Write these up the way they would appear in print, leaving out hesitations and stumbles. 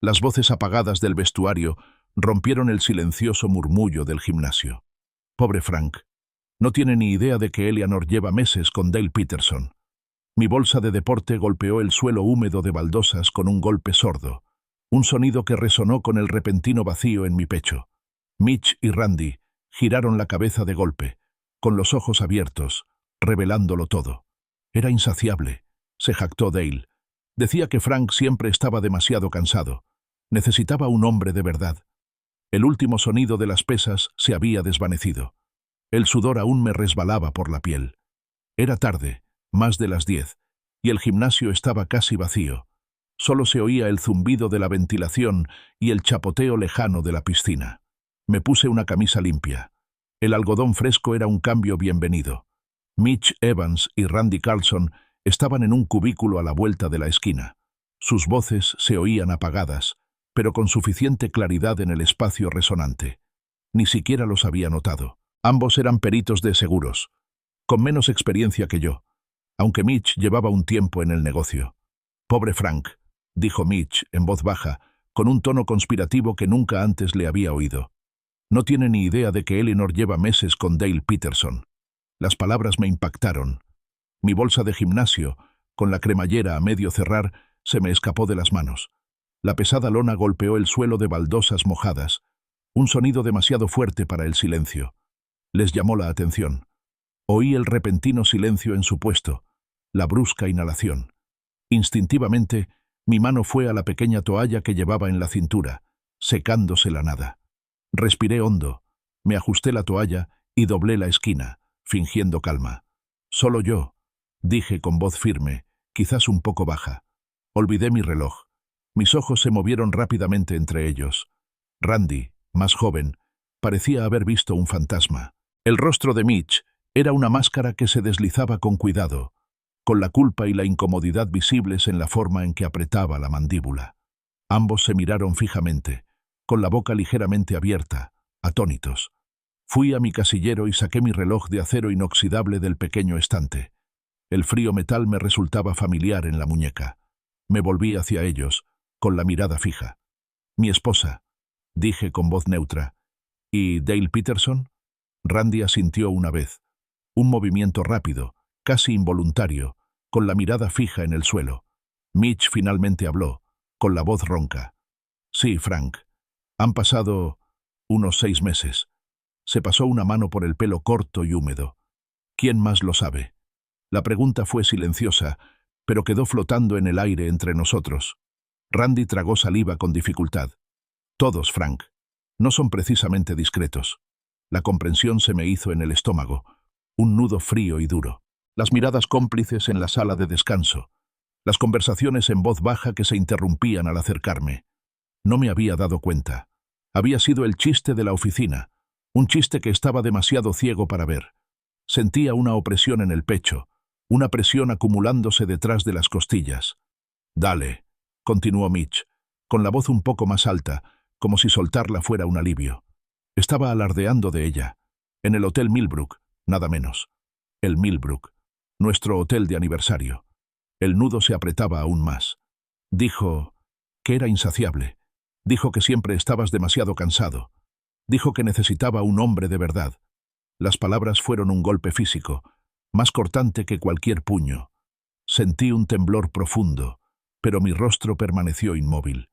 Las voces apagadas del vestuario rompieron el silencioso murmullo del gimnasio. Pobre Frank. No tiene ni idea de que Eleanor lleva meses con Dale Peterson. Mi bolsa de deporte golpeó el suelo húmedo de baldosas con un golpe sordo, un sonido que resonó con el repentino vacío en mi pecho. Mitch y Randy giraron la cabeza de golpe, con los ojos abiertos, revelándolo todo. Era insaciable, se jactó Dale. Decía que Frank siempre estaba demasiado cansado. Necesitaba un hombre de verdad. El último sonido de las pesas se había desvanecido. El sudor aún me resbalaba por la piel. Era tarde, más de las 10, y el gimnasio estaba casi vacío. Solo se oía el zumbido de la ventilación y el chapoteo lejano de la piscina. Me puse una camisa limpia. El algodón fresco era un cambio bienvenido. Mitch Evans y Randy Carlson estaban en un cubículo a la vuelta de la esquina. Sus voces se oían apagadas, pero con suficiente claridad en el espacio resonante. Ni siquiera los había notado. Ambos eran peritos de seguros, con menos experiencia que yo, aunque Mitch llevaba un tiempo en el negocio. «Pobre Frank», dijo Mitch en voz baja, con un tono conspirativo que nunca antes le había oído. «No tiene ni idea de que Eleanor lleva meses con Dale Peterson». Las palabras me impactaron. Mi bolsa de gimnasio, con la cremallera a medio cerrar, se me escapó de las manos. La pesada lona golpeó el suelo de baldosas mojadas, un sonido demasiado fuerte para el silencio. Les llamó la atención. Oí el repentino silencio en su puesto, la brusca inhalación. Instintivamente, mi mano fue a la pequeña toalla que llevaba en la cintura, secándose la nada. Respiré hondo, me ajusté la toalla y doblé la esquina, fingiendo calma. «Solo yo», dije con voz firme, quizás un poco baja. Olvidé mi reloj. Mis ojos se movieron rápidamente entre ellos. Randy, más joven, parecía haber visto un fantasma. El rostro de Mitch era una máscara que se deslizaba con cuidado, con la culpa y la incomodidad visibles en la forma en que apretaba la mandíbula. Ambos se miraron fijamente, con la boca ligeramente abierta, atónitos. Fui a mi casillero y saqué mi reloj de acero inoxidable del pequeño estante. El frío metal me resultaba familiar en la muñeca. Me volví hacia ellos, con la mirada fija. «Mi esposa», dije con voz neutra. «¿Y Dale Peterson?» Randy asintió una vez. Un movimiento rápido, casi involuntario, con la mirada fija en el suelo. Mitch finalmente habló, con la voz ronca. «Sí, Frank. Han pasado unos 6 meses». Se pasó una mano por el pelo corto y húmedo. «¿Quién más lo sabe?» La pregunta fue silenciosa, pero quedó flotando en el aire entre nosotros. Randy tragó saliva con dificultad. «Todos, Frank. No son precisamente discretos». La comprensión se me hizo en el estómago, un nudo frío y duro. Las miradas cómplices en la sala de descanso. Las conversaciones en voz baja que se interrumpían al acercarme. No me había dado cuenta. Había sido el chiste de la oficina, un chiste que estaba demasiado ciego para ver. Sentía una opresión en el pecho, una presión acumulándose detrás de las costillas. «Dale», continuó Mitch, con la voz un poco más alta, como si soltarla fuera un alivio. Estaba alardeando de ella. En el Hotel Millbrook, nada menos. El Millbrook, nuestro hotel de aniversario. El nudo se apretaba aún más. Dijo que era insaciable. Dijo que siempre estabas demasiado cansado. Dijo que necesitaba un hombre de verdad. Las palabras fueron un golpe físico, más cortante que cualquier puño. Sentí un temblor profundo, pero mi rostro permaneció inmóvil.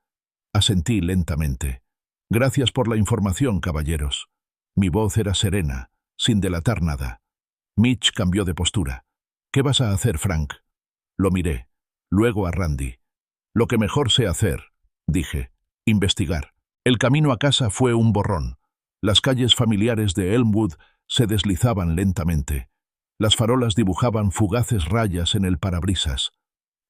Asentí lentamente. «Gracias por la información, caballeros». Mi voz era serena, sin delatar nada. Mitch cambió de postura. «¿Qué vas a hacer, Frank?» Lo miré, luego a Randy. «Lo que mejor sé hacer», dije, «investigar». El camino a casa fue un borrón. Las calles familiares de Elmwood se deslizaban lentamente. Las farolas dibujaban fugaces rayas en el parabrisas.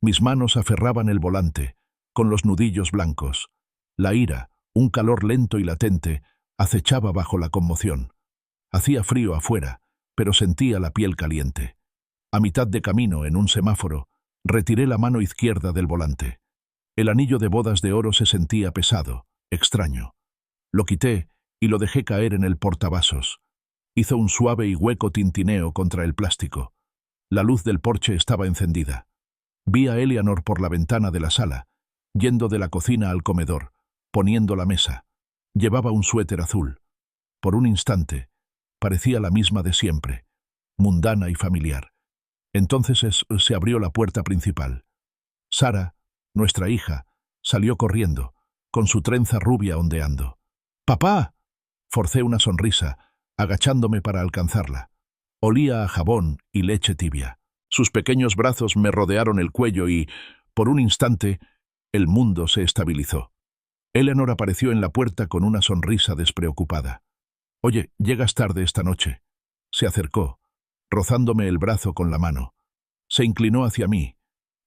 Mis manos aferraban el volante, con los nudillos blancos. La ira, un calor lento y latente, acechaba bajo la conmoción. Hacía frío afuera, pero sentía la piel caliente. A mitad de camino, en un semáforo, retiré la mano izquierda del volante. El anillo de bodas de oro se sentía pesado, extraño. Lo quité y lo dejé caer en el portavasos. Hizo un suave y hueco tintineo contra el plástico. La luz del porche estaba encendida. Vi a Eleanor por la ventana de la sala, yendo de la cocina al comedor, poniendo la mesa. Llevaba un suéter azul. Por un instante, parecía la misma de siempre, mundana y familiar. Entonces se abrió la puerta principal. Sara, nuestra hija, salió corriendo, con su trenza rubia ondeando. ¡Papá! Forcé una sonrisa, agachándome para alcanzarla. Olía a jabón y leche tibia. Sus pequeños brazos me rodearon el cuello y, por un instante, el mundo se estabilizó. Eleanor apareció en la puerta con una sonrisa despreocupada. «Oye, llegas tarde esta noche». Se acercó, rozándome el brazo con la mano. Se inclinó hacia mí.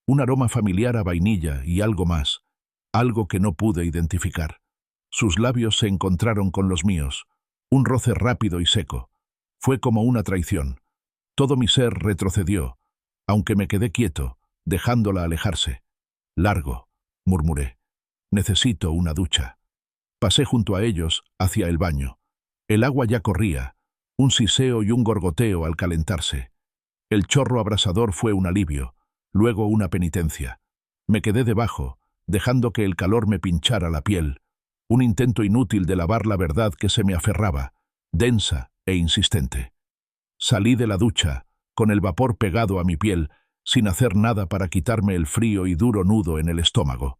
Un aroma familiar a vainilla y algo más, algo que no pude identificar. Sus labios se encontraron con los míos, un roce rápido y seco. Fue como una traición. Todo mi ser retrocedió, aunque me quedé quieto, dejándola alejarse. «Largo», murmuré. «Necesito una ducha». Pasé junto a ellos, hacia el baño. El agua ya corría, un siseo y un gorgoteo al calentarse. El chorro abrasador fue un alivio, luego una penitencia. Me quedé debajo, dejando que el calor me pinchara la piel, un intento inútil de lavar la verdad que se me aferraba, densa e insistente. Salí de la ducha, con el vapor pegado a mi piel, sin hacer nada para quitarme el frío y duro nudo en el estómago.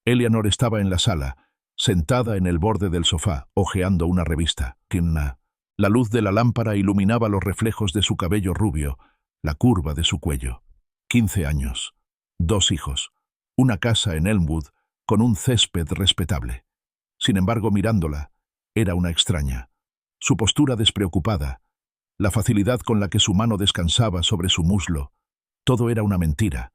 Eleanor estaba en la sala, sentada en el borde del sofá, hojeando una revista. La luz de la lámpara iluminaba los reflejos de su cabello rubio, la curva de su cuello. 15 años, 2 hijos, una casa en Elmwood con un césped respetable. Sin embargo, mirándola, era una extraña. Su postura despreocupada, la facilidad con la que su mano descansaba sobre su muslo, todo era una mentira,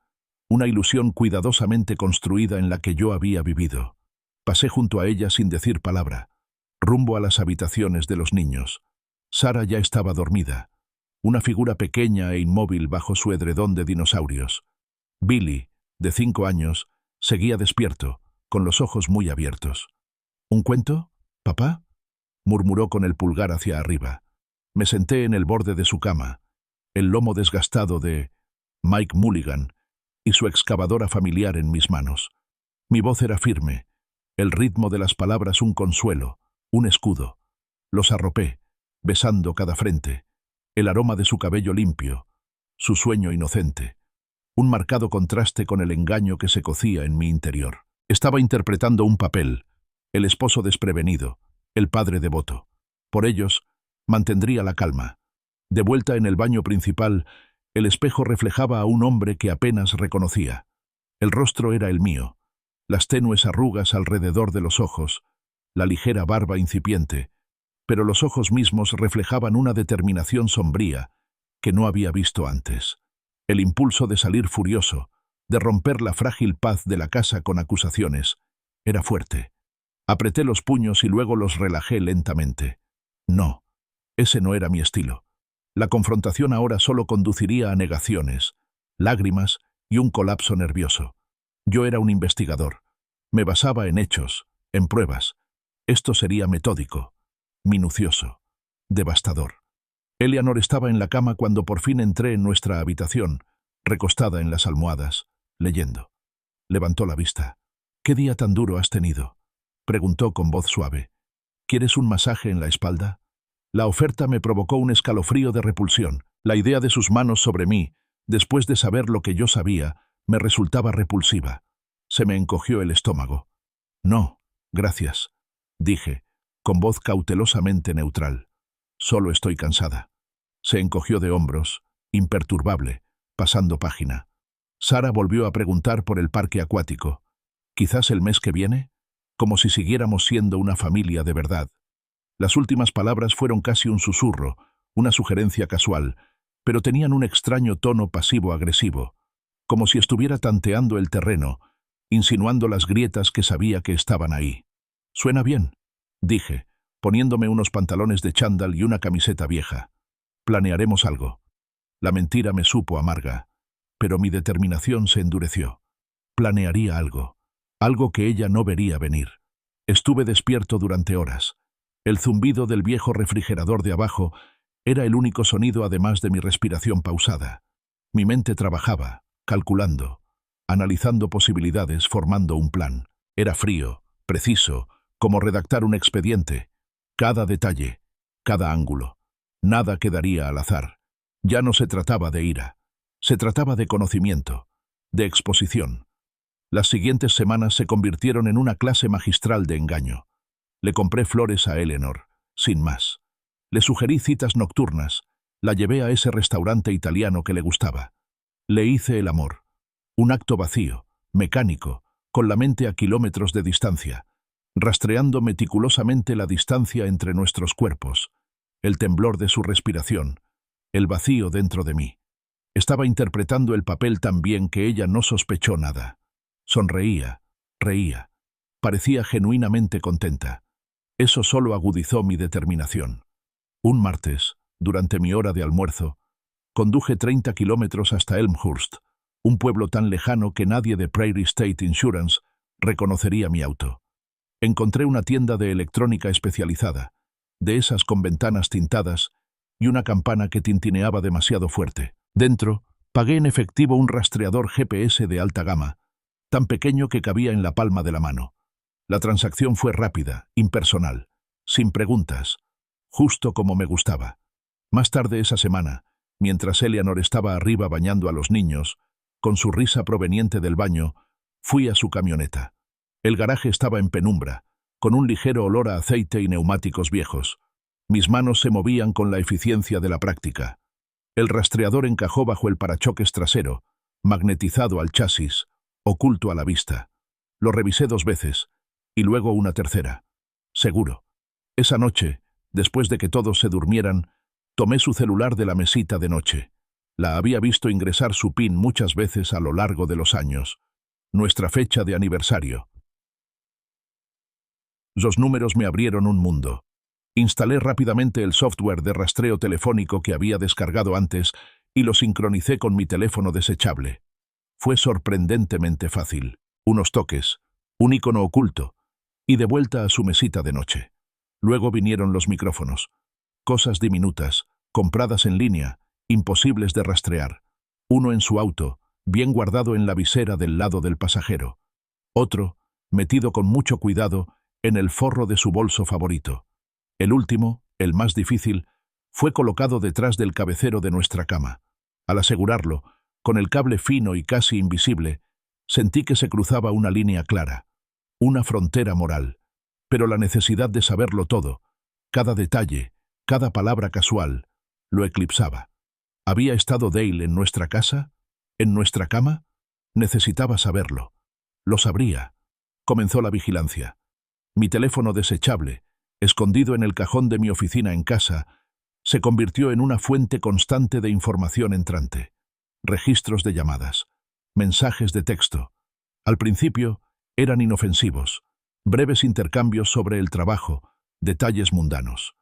una ilusión cuidadosamente construida en la que yo había vivido. Pasé junto a ella sin decir palabra, rumbo a las habitaciones de los niños. Sara ya estaba dormida, una figura pequeña e inmóvil bajo su edredón de dinosaurios. Billy, de 5 años, seguía despierto, con los ojos muy abiertos. «¿Un cuento, papá?», murmuró con el pulgar hacia arriba. Me senté en el borde de su cama, el lomo desgastado de Mike Mulligan y su excavadora familiar en mis manos. Mi voz era firme, el ritmo de las palabras un consuelo, un escudo. Los arropé, besando cada frente, el aroma de su cabello limpio, su sueño inocente, un marcado contraste con el engaño que se cocía en mi interior. Estaba interpretando un papel, el esposo desprevenido, el padre devoto. Por ellos, mantendría la calma. De vuelta en el baño principal, el espejo reflejaba a un hombre que apenas reconocía. El rostro era el mío, las tenues arrugas alrededor de los ojos, la ligera barba incipiente, pero los ojos mismos reflejaban una determinación sombría que no había visto antes. El impulso de salir furioso, de romper la frágil paz de la casa con acusaciones, era fuerte. Apreté los puños y luego los relajé lentamente. No, ese no era mi estilo. La confrontación ahora solo conduciría a negaciones, lágrimas y un colapso nervioso. Yo era un investigador. Me basaba en hechos, en pruebas. Esto sería metódico, minucioso, devastador. Eleanor estaba en la cama cuando por fin entré en nuestra habitación, recostada en las almohadas, leyendo. Levantó la vista. «¿Qué día tan duro has tenido?», preguntó con voz suave. «¿Quieres un masaje en la espalda?». La oferta me provocó un escalofrío de repulsión. La idea de sus manos sobre mí, después de saber lo que yo sabía, me resultaba repulsiva. Se me encogió el estómago. «No, gracias», dije, con voz cautelosamente neutral. «Solo estoy cansada». Se encogió de hombros, imperturbable, pasando página. Sara volvió a preguntar por el parque acuático. «¿Quizás el mes que viene?», como si siguiéramos siendo una familia de verdad. Las últimas palabras fueron casi un susurro, una sugerencia casual, pero tenían un extraño tono pasivo-agresivo, como si estuviera tanteando el terreno, insinuando las grietas que sabía que estaban ahí. «Suena bien», dije, poniéndome unos pantalones de chándal y una camiseta vieja. «Planearemos algo». La mentira me supo amarga, pero mi determinación se endureció. Planearía algo, algo que ella no vería venir. Estuve despierto durante horas. El zumbido del viejo refrigerador de abajo era el único sonido además de mi respiración pausada. Mi mente trabajaba, calculando, analizando posibilidades, formando un plan. Era frío, preciso, como redactar un expediente. Cada detalle, cada ángulo. Nada quedaría al azar. Ya no se trataba de ira. Se trataba de conocimiento, de exposición. Las siguientes semanas se convirtieron en una clase magistral de engaño. Le compré flores a Eleanor, sin más. Le sugerí citas nocturnas. La llevé a ese restaurante italiano que le gustaba. Le hice el amor. Un acto vacío, mecánico, con la mente a kilómetros de distancia, rastreando meticulosamente la distancia entre nuestros cuerpos, el temblor de su respiración, el vacío dentro de mí. Estaba interpretando el papel tan bien que ella no sospechó nada. Sonreía, reía. Parecía genuinamente contenta. Eso solo agudizó mi determinación. Un martes, durante mi hora de almuerzo, conduje 30 kilómetros hasta Elmhurst, un pueblo tan lejano que nadie de Prairie State Insurance reconocería mi auto. Encontré una tienda de electrónica especializada, de esas con ventanas tintadas y una campana que tintineaba demasiado fuerte. Dentro, pagué en efectivo un rastreador GPS de alta gama, tan pequeño que cabía en la palma de la mano. La transacción fue rápida, impersonal, sin preguntas, justo como me gustaba. Más tarde esa semana, mientras Eleanor estaba arriba bañando a los niños, con su risa proveniente del baño, fui a su camioneta. El garaje estaba en penumbra, con un ligero olor a aceite y neumáticos viejos. Mis manos se movían con la eficiencia de la práctica. El rastreador encajó bajo el parachoques trasero, magnetizado al chasis, oculto a la vista. Lo revisé 2 veces, y luego una tercera. Seguro. Esa noche, después de que todos se durmieran, tomé su celular de la mesita de noche. La había visto ingresar su PIN muchas veces a lo largo de los años. Nuestra fecha de aniversario. Los números me abrieron un mundo. Instalé rápidamente el software de rastreo telefónico que había descargado antes y lo sincronicé con mi teléfono desechable. Fue sorprendentemente fácil. Unos toques, un icono oculto, y de vuelta a su mesita de noche. Luego vinieron los micrófonos. Cosas diminutas, compradas en línea, imposibles de rastrear. Uno en su auto, bien guardado en la visera del lado del pasajero. Otro, metido con mucho cuidado, en el forro de su bolso favorito. El último, el más difícil, fue colocado detrás del cabecero de nuestra cama. Al asegurarlo, con el cable fino y casi invisible, sentí que se cruzaba una línea clara, una frontera moral, pero la necesidad de saberlo todo, cada detalle, cada palabra casual, lo eclipsaba. ¿Había estado Dale en nuestra casa? ¿En nuestra cama? Necesitaba saberlo. Lo sabría. Comenzó la vigilancia. Mi teléfono desechable, escondido en el cajón de mi oficina en casa, se convirtió en una fuente constante de información entrante. Registros de llamadas, mensajes de texto. Al principio, eran inofensivos, breves intercambios sobre el trabajo, detalles mundanos.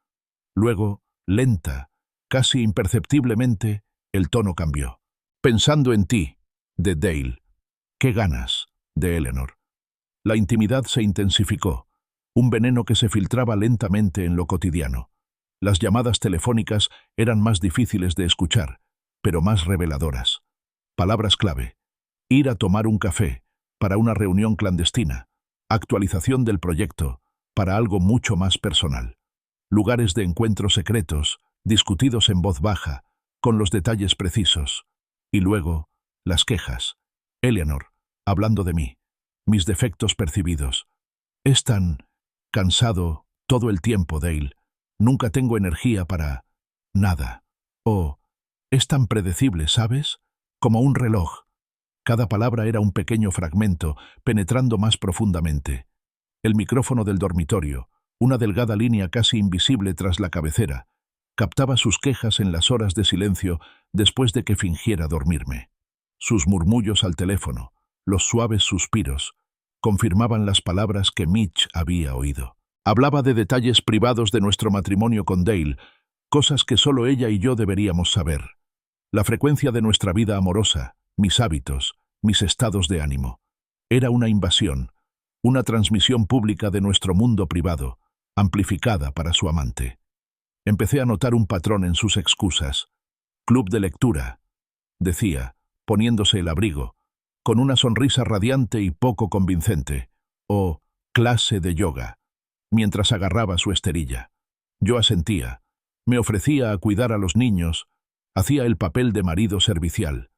Luego, lenta, casi imperceptiblemente, el tono cambió. Pensando en ti, de Dale. ¿Qué ganas? De Eleanor. La intimidad se intensificó, un veneno que se filtraba lentamente en lo cotidiano. Las llamadas telefónicas eran más difíciles de escuchar, pero más reveladoras. Palabras clave. Ir a tomar un café, para una reunión clandestina. Actualización del proyecto, para algo mucho más personal. Lugares de encuentro secretos, discutidos en voz baja, con los detalles precisos. Y luego, las quejas. Eleanor, hablando de mí. Mis defectos percibidos. Es tan cansado todo el tiempo, Dale. Nunca tengo energía para nada. Oh, es tan predecible, ¿sabes? Como un reloj. Cada palabra era un pequeño fragmento, penetrando más profundamente. El micrófono del dormitorio, una delgada línea casi invisible tras la cabecera, captaba sus quejas en las horas de silencio después de que fingiera dormirme. Sus murmullos al teléfono, los suaves suspiros, confirmaban las palabras que Mitch había oído. Hablaba de detalles privados de nuestro matrimonio con Dale, cosas que solo ella y yo deberíamos saber. La frecuencia de nuestra vida amorosa, mis hábitos, mis estados de ánimo. Era una invasión, una transmisión pública de nuestro mundo privado, amplificada para su amante. Empecé a notar un patrón en sus excusas. Club de lectura, decía, poniéndose el abrigo, con una sonrisa radiante y poco convincente, o clase de yoga, mientras agarraba su esterilla. Yo asentía, me ofrecía a cuidar a los niños, hacía el papel de marido servicial.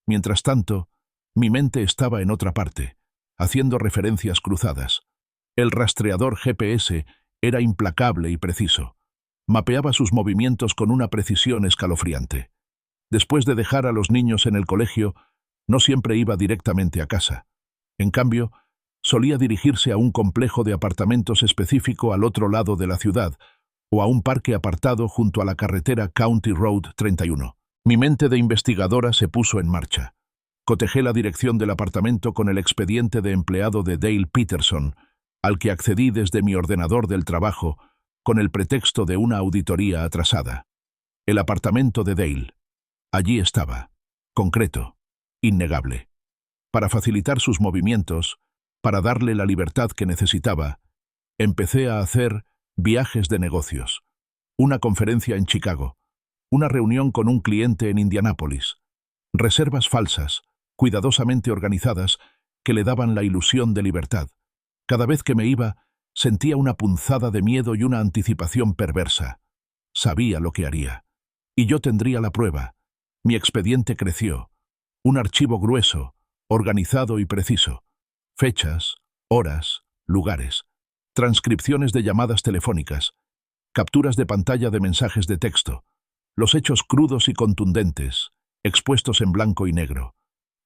Mientras tanto, mi mente estaba en otra parte, haciendo referencias cruzadas. El rastreador GPS era implacable y preciso. Mapeaba sus movimientos con una precisión escalofriante. Después de dejar a los niños en el colegio, no siempre iba directamente a casa. En cambio, solía dirigirse a un complejo de apartamentos específico al otro lado de la ciudad, o a un parque apartado junto a la carretera County Road 31. Mi mente de investigadora se puso en marcha. Cotejé la dirección del apartamento con el expediente de empleado de Dale Peterson, al que accedí desde mi ordenador del trabajo, con el pretexto de una auditoría atrasada. El apartamento de Dale. Allí estaba. Concreto. Innegable. Para facilitar sus movimientos, para darle la libertad que necesitaba, empecé a hacer viajes de negocios. Una conferencia en Chicago. Una reunión con un cliente en Indianápolis. Reservas falsas, cuidadosamente organizadas, que le daban la ilusión de libertad. Cada vez que me iba, sentía una punzada de miedo y una anticipación perversa. Sabía lo que haría. Y yo tendría la prueba. Mi expediente creció. Un archivo grueso, organizado y preciso. Fechas, horas, lugares. Transcripciones de llamadas telefónicas. Capturas de pantalla de mensajes de texto. Los hechos crudos y contundentes, expuestos en blanco y negro.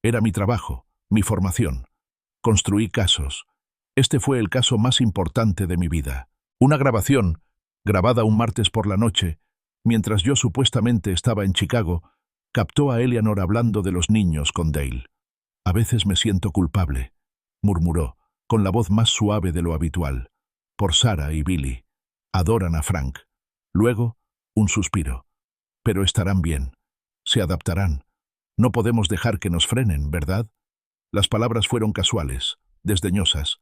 Era mi trabajo, mi formación. Construí casos. Este fue el caso más importante de mi vida. Una grabación, grabada un martes por la noche, mientras yo supuestamente estaba en Chicago, captó a Eleanor hablando de los niños con Dale. «A veces me siento culpable», murmuró, con la voz más suave de lo habitual. «Por Sarah y Billy. Adoran a Frank». Luego, un suspiro. «Pero estarán bien. Se adaptarán. No podemos dejar que nos frenen, ¿verdad?» Las palabras fueron casuales, desdeñosas.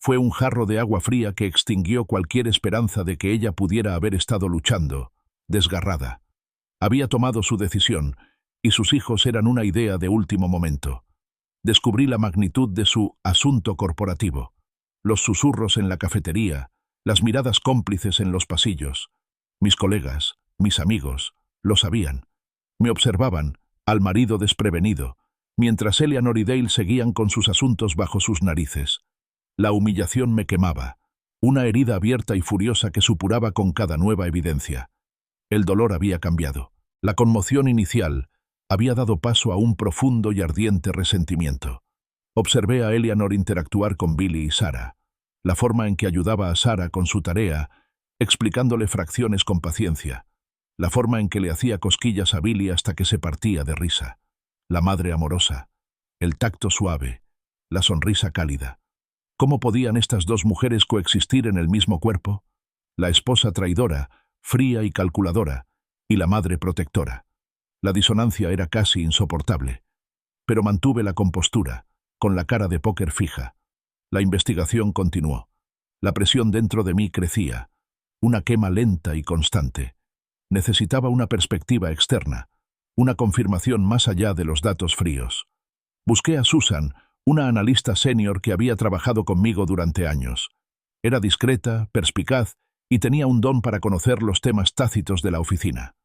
Fue un jarro de agua fría que extinguió cualquier esperanza de que ella pudiera haber estado luchando, desgarrada. Había tomado su decisión, y sus hijos eran una idea de último momento. Descubrí la magnitud de su asunto corporativo. Los susurros en la cafetería, las miradas cómplices en los pasillos. Mis colegas, mis amigos, lo sabían. Me observaban, al marido desprevenido, mientras Eleanor y Dale seguían con sus asuntos bajo sus narices. La humillación me quemaba, una herida abierta y furiosa que supuraba con cada nueva evidencia. El dolor había cambiado. La conmoción inicial había dado paso a un profundo y ardiente resentimiento. Observé a Eleanor interactuar con Billy y Sarah, la forma en que ayudaba a Sarah con su tarea, explicándole fracciones con paciencia, la forma en que le hacía cosquillas a Billy hasta que se partía de risa, la madre amorosa, el tacto suave, la sonrisa cálida. ¿Cómo podían estas dos mujeres coexistir en el mismo cuerpo? La esposa traidora, fría y calculadora, y la madre protectora. La disonancia era casi insoportable. Pero mantuve la compostura, con la cara de póker fija. La investigación continuó. La presión dentro de mí crecía, una quema lenta y constante. Necesitaba una perspectiva externa, una confirmación más allá de los datos fríos. Busqué a Susan, una analista senior que había trabajado conmigo durante años. Era discreta, perspicaz y tenía un don para conocer los temas tácitos de la oficina.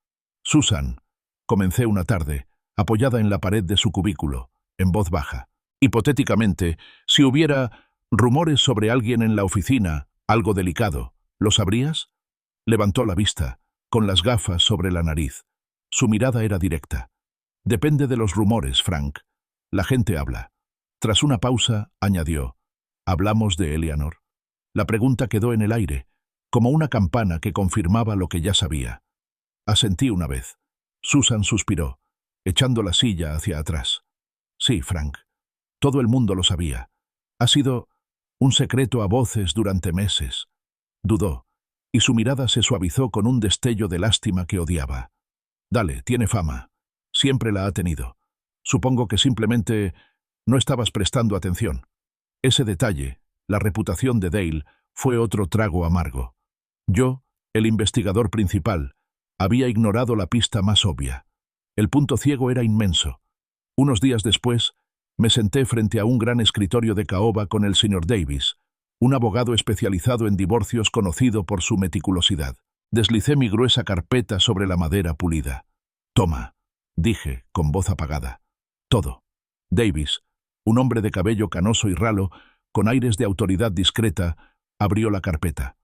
«Susan», comencé una tarde, apoyada en la pared de su cubículo, en voz baja. «Hipotéticamente, si hubiera rumores sobre alguien en la oficina, algo delicado, ¿lo sabrías?» Levantó la vista, con las gafas sobre la nariz. Su mirada era directa. «Depende de los rumores, Frank. La gente habla». Tras una pausa, añadió, «¿Hablamos de Eleanor?» La pregunta quedó en el aire, como una campana que confirmaba lo que ya sabía. Asentí una vez. Susan suspiró, echando la silla hacia atrás. «Sí, Frank. Todo el mundo lo sabía. Ha sido un secreto a voces durante meses». Dudó, y su mirada se suavizó con un destello de lástima que odiaba. «Dale, tiene fama. Siempre la ha tenido. Supongo que simplemente no estabas prestando atención». Ese detalle, la reputación de Dale, fue otro trago amargo. Yo, el investigador principal, había ignorado la pista más obvia. El punto ciego era inmenso. Unos días después, Me senté frente a un gran escritorio de caoba con el señor Davis, un abogado especializado en divorcios conocido por su meticulosidad. Deslicé mi gruesa carpeta sobre la madera pulida. «Toma», dije, con voz apagada. «Todo». Davis, un hombre de cabello canoso y ralo, con aires de autoridad discreta, abrió la carpeta.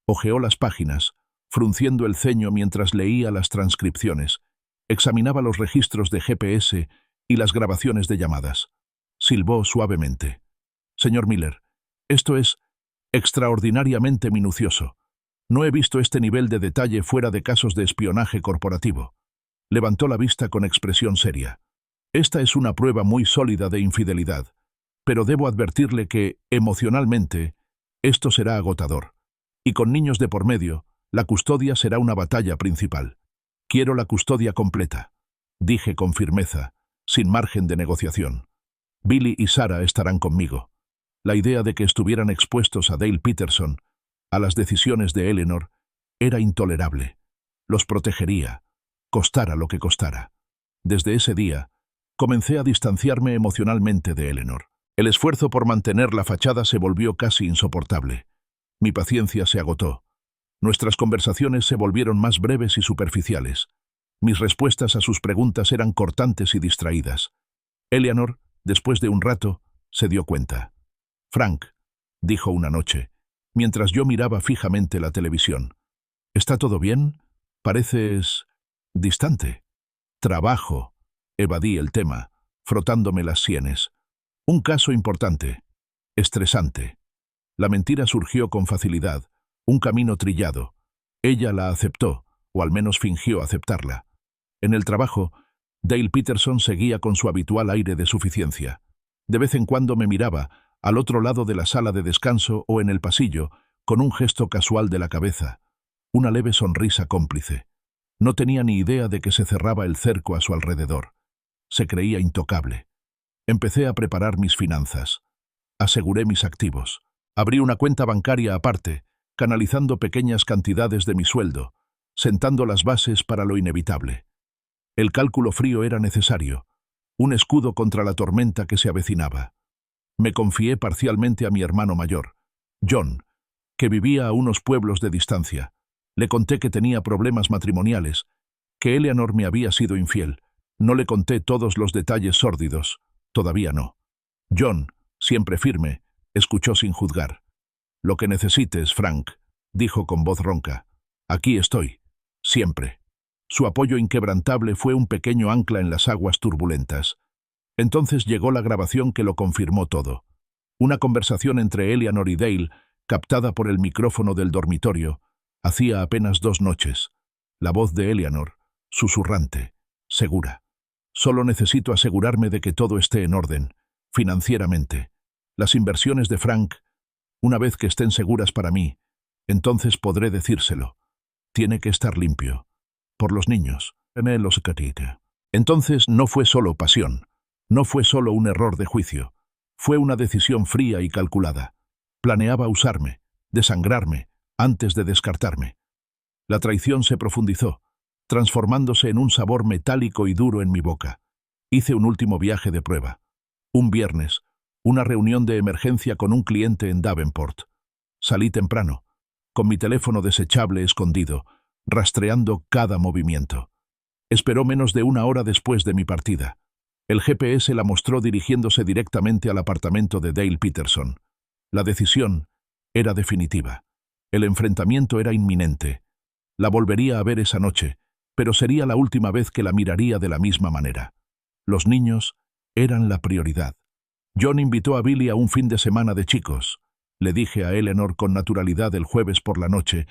Hojeó las páginas, frunciendo el ceño mientras leía las transcripciones. Examinaba los registros de GPS y las grabaciones de llamadas. Silbó suavemente. «Señor Miller, esto es extraordinariamente minucioso. No he visto este nivel de detalle fuera de casos de espionaje corporativo». Levantó la vista con expresión seria. «Esta es una prueba muy sólida de infidelidad, pero debo advertirle que, emocionalmente, esto será agotador. Y con niños de por medio, la custodia será una batalla principal. Quiero la custodia completa», dije con firmeza, sin margen de negociación. «Billy y Sarah estarán conmigo». La idea de que estuvieran expuestos a Dale Peterson, a las decisiones de Eleanor, era intolerable. Los protegería, costara lo que costara. Desde ese día, comencé a distanciarme emocionalmente de Eleanor. El esfuerzo por mantener la fachada se volvió casi insoportable. Mi paciencia se agotó. Nuestras conversaciones se volvieron más breves y superficiales. Mis respuestas a sus preguntas eran cortantes y distraídas. Eleanor, después de un rato, se dio cuenta. «Frank», dijo una noche, mientras yo miraba fijamente la televisión. «¿Está todo bien? Pareces distante». «Trabajo», evadí el tema, frotándome las sienes. «Un caso importante, estresante». La mentira surgió con facilidad, un camino trillado. Ella la aceptó, o al menos fingió aceptarla. En el trabajo, Dale Peterson seguía con su habitual aire de suficiencia. De vez en cuando me miraba, al otro lado de la sala de descanso o en el pasillo, con un gesto casual de la cabeza, una leve sonrisa cómplice. No tenía ni idea de que se cerraba el cerco a su alrededor. Se creía intocable. Empecé a preparar mis finanzas. Aseguré mis activos. Abrí una cuenta bancaria aparte, canalizando pequeñas cantidades de mi sueldo, sentando las bases para lo inevitable. El cálculo frío era necesario, un escudo contra la tormenta que se avecinaba. Me confié parcialmente a mi hermano mayor, John, que vivía a unos pueblos de distancia. Le conté que tenía problemas matrimoniales, que Eleanor me había sido infiel. No le conté todos los detalles sórdidos, todavía no. John, siempre firme, escuchó sin juzgar. «Lo que necesites, Frank», dijo con voz ronca. «Aquí estoy, siempre». Su apoyo inquebrantable fue un pequeño ancla en las aguas turbulentas. Entonces llegó la grabación que lo confirmó todo. Una conversación entre Eleanor y Dale, captada por el micrófono del dormitorio, hacía apenas 2 noches. La voz de Eleanor, susurrante, segura. «Solo necesito asegurarme de que todo esté en orden, financieramente. Las inversiones de Frank, una vez que estén seguras para mí, entonces podré decírselo. Tiene que estar limpio. Por los niños. Entonces no fue solo pasión. No fue solo un error de juicio. Fue una decisión fría y calculada. Planeaba usarme, desangrarme, antes de descartarme. La traición se profundizó, transformándose en un sabor metálico y duro en mi boca. Hice un último viaje de prueba. Un viernes, una reunión de emergencia con un cliente en Davenport. Salí temprano, con mi teléfono desechable escondido, rastreando cada movimiento. Esperó menos de 1 hora después de mi partida. El GPS la mostró dirigiéndose directamente al apartamento de Dale Peterson. La decisión era definitiva. El enfrentamiento era inminente. La volvería a ver esa noche, pero sería la última vez que la miraría de la misma manera. Los niños eran la prioridad. John invitó a Billy a un fin de semana de chicos. Le dije a Eleanor con naturalidad el jueves por la noche,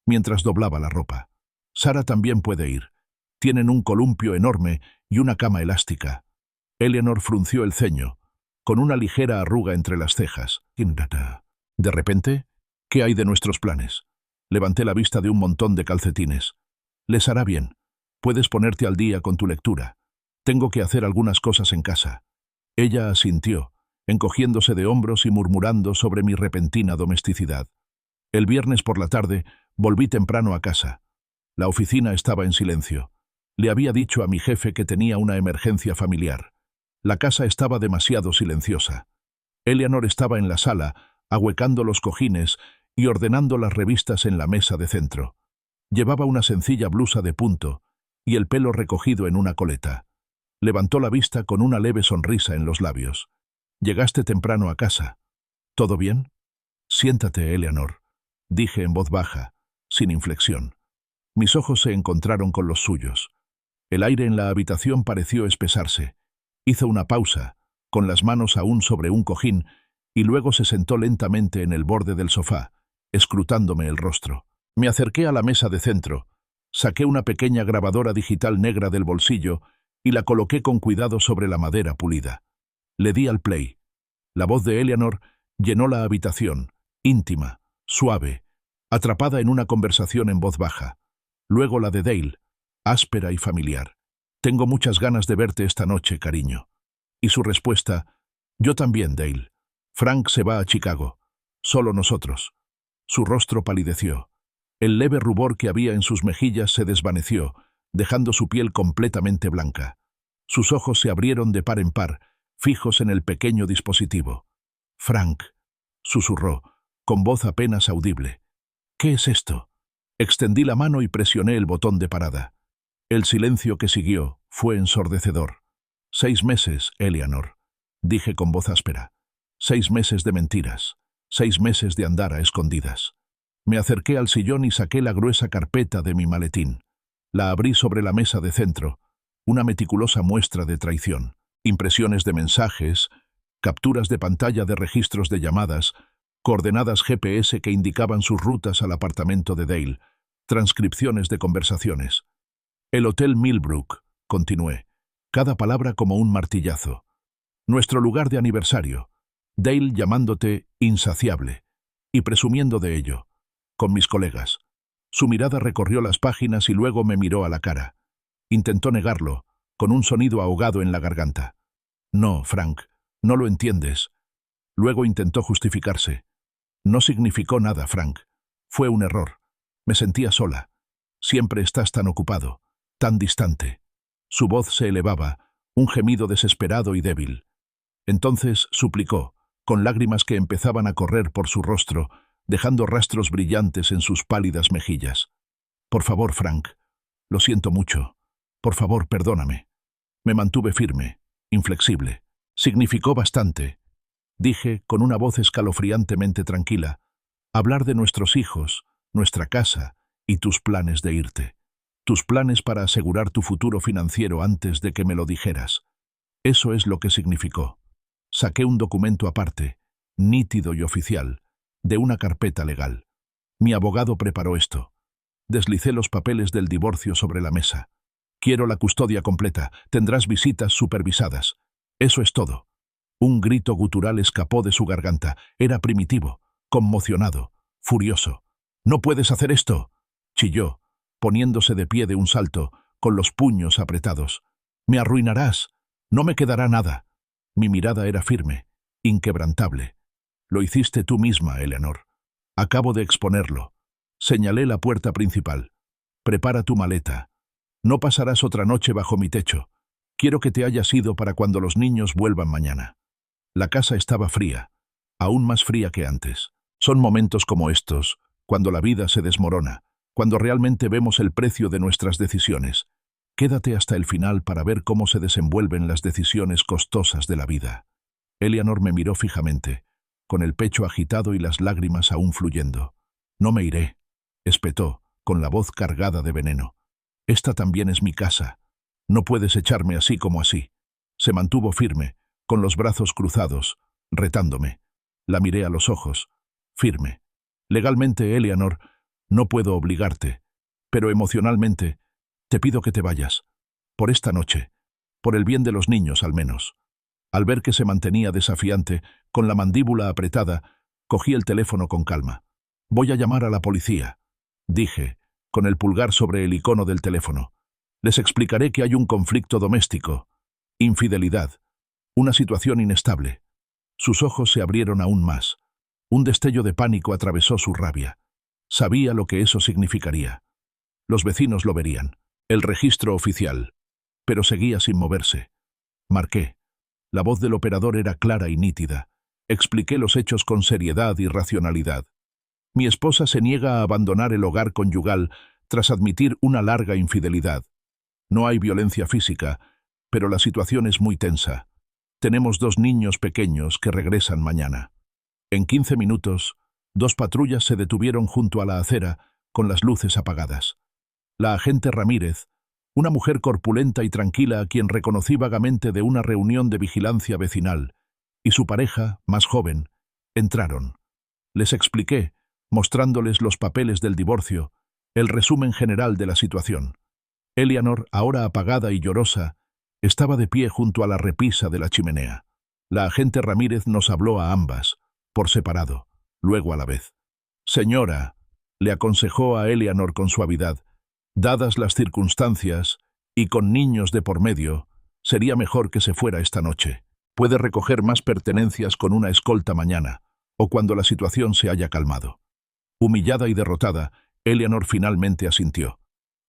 mientras doblaba la ropa. Sarah también puede ir. Tienen un columpio enorme y una cama elástica. Eleanor frunció el ceño, con una ligera arruga entre las cejas. De repente, ¿qué hay de nuestros planes? Levanté la vista de un montón de calcetines. Les hará bien. Puedes ponerte al día con tu lectura. Tengo que hacer algunas cosas en casa. Ella asintió, encogiéndose de hombros y murmurando sobre mi repentina domesticidad. El viernes por la tarde volví temprano a casa. La oficina estaba en silencio. Le había dicho a mi jefe que tenía una emergencia familiar. La casa estaba demasiado silenciosa. Eleanor estaba en la sala, ahuecando los cojines y ordenando las revistas en la mesa de centro. Llevaba una sencilla blusa de punto y el pelo recogido en una coleta. Levantó la vista con una leve sonrisa en los labios. «Llegaste temprano a casa. ¿Todo bien?» «Siéntate, Eleanor», dije en voz baja, sin inflexión. Mis ojos se encontraron con los suyos. El aire en la habitación pareció espesarse. Hizo una pausa, con las manos aún sobre un cojín, y luego se sentó lentamente en el borde del sofá, escrutándome el rostro. Me acerqué a la mesa de centro, saqué una pequeña grabadora digital negra del bolsillo y la coloqué con cuidado sobre la madera pulida. Le di al play. La voz de Eleanor llenó la habitación, íntima, suave, atrapada en una conversación en voz baja. Luego la de Dale, áspera y familiar. «Tengo muchas ganas de verte esta noche, cariño». Y su respuesta: «Yo también, Dale. Frank se va a Chicago. Solo nosotros». Su rostro palideció. El leve rubor que había en sus mejillas se desvaneció, dejando su piel completamente blanca. Sus ojos se abrieron de par en par, fijos en el pequeño dispositivo. «Frank», susurró, con voz apenas audible. «¿Qué es esto?» Extendí la mano y presioné el botón de parada. El silencio que siguió fue ensordecedor. 6 meses, Eleanor, dije con voz áspera. 6 meses de mentiras. 6 meses de andar a escondidas. Me acerqué al sillón y saqué la gruesa carpeta de mi maletín. La abrí sobre la mesa de centro, una meticulosa muestra de traición. Impresiones de mensajes, capturas de pantalla de registros de llamadas, coordenadas GPS que indicaban sus rutas al apartamento de Dale, transcripciones de conversaciones. «El Hotel Millbrook», continué, cada palabra como un martillazo. «Nuestro lugar de aniversario. Dale llamándote insaciable y presumiendo de ello, con mis colegas». Su mirada recorrió las páginas y luego me miró a la cara. Intentó negarlo, con un sonido ahogado en la garganta. «No, Frank, no lo entiendes». Luego intentó justificarse. «No significó nada, Frank. Fue un error. Me sentía sola. Siempre estás tan ocupado, tan distante». Su voz se elevaba, un gemido desesperado y débil. Entonces suplicó, con lágrimas que empezaban a correr por su rostro, dejando rastros brillantes en sus pálidas mejillas. «Por favor, Frank, lo siento mucho. Por favor, perdóname». Me mantuve firme, inflexible. «Significó bastante», dije con una voz escalofriantemente tranquila. «Hablar de nuestros hijos, nuestra casa y tus planes de irte. Tus planes para asegurar tu futuro financiero antes de que me lo dijeras. Eso es lo que significó». Saqué un documento aparte, nítido y oficial, de una carpeta legal. Mi abogado preparó esto. Deslicé los papeles del divorcio sobre la mesa. «Quiero la custodia completa. Tendrás visitas supervisadas. Eso es todo». Un grito gutural escapó de su garganta. Era primitivo, conmocionado, furioso. «¡No puedes hacer esto!», chilló, poniéndose de pie de un salto, con los puños apretados. «Me arruinarás. No me quedará nada». Mi mirada era firme, inquebrantable. «Lo hiciste tú misma, Eleanor. Acabo de exponerlo». Señalé la puerta principal. «Prepara tu maleta. No pasarás otra noche bajo mi techo. Quiero que te hayas ido para cuando los niños vuelvan mañana». La casa estaba fría, aún más fría que antes. Son momentos como estos, cuando la vida se desmorona, cuando realmente vemos el precio de nuestras decisiones. Quédate hasta el final para ver cómo se desenvuelven las decisiones costosas de la vida. Eleanor me miró fijamente, con el pecho agitado y las lágrimas aún fluyendo. «No me iré», espetó, con la voz cargada de veneno. «Esta también es mi casa. No puedes echarme así como así». Se mantuvo firme, con los brazos cruzados, retándome. La miré a los ojos, firme. «Legalmente, Eleanor, no puedo obligarte, pero emocionalmente te pido que te vayas. Por esta noche. Por el bien de los niños, al menos». Al ver que se mantenía desafiante, con la mandíbula apretada, cogí el teléfono con calma. «Voy a llamar a la policía», dije, con el pulgar sobre el icono del teléfono. «Les explicaré que hay un conflicto doméstico, infidelidad, una situación inestable». Sus ojos se abrieron aún más. Un destello de pánico atravesó su rabia. Sabía lo que eso significaría. Los vecinos lo verían, el registro oficial. Pero seguía sin moverse. Marqué. La voz del operador era clara y nítida. Expliqué los hechos con seriedad y racionalidad. Mi esposa se niega a abandonar el hogar conyugal tras admitir una larga infidelidad. No hay violencia física, pero la situación es muy tensa. Tenemos 2 niños pequeños que regresan mañana. En 15 minutos, 2 patrullas se detuvieron junto a la acera con las luces apagadas. La agente Ramírez, una mujer corpulenta y tranquila a quien reconocí vagamente de una reunión de vigilancia vecinal, y su pareja, más joven, entraron. Les expliqué, mostrándoles los papeles del divorcio, el resumen general de la situación. Eleanor, ahora apagada y llorosa, estaba de pie junto a la repisa de la chimenea. La agente Ramírez nos habló a ambas, por separado, luego a la vez. «Señora», le aconsejó a Eleanor con suavidad, «dadas las circunstancias, y con niños de por medio, sería mejor que se fuera esta noche. Puede recoger más pertenencias con una escolta mañana, o cuando la situación se haya calmado». Humillada y derrotada, Eleanor finalmente asintió.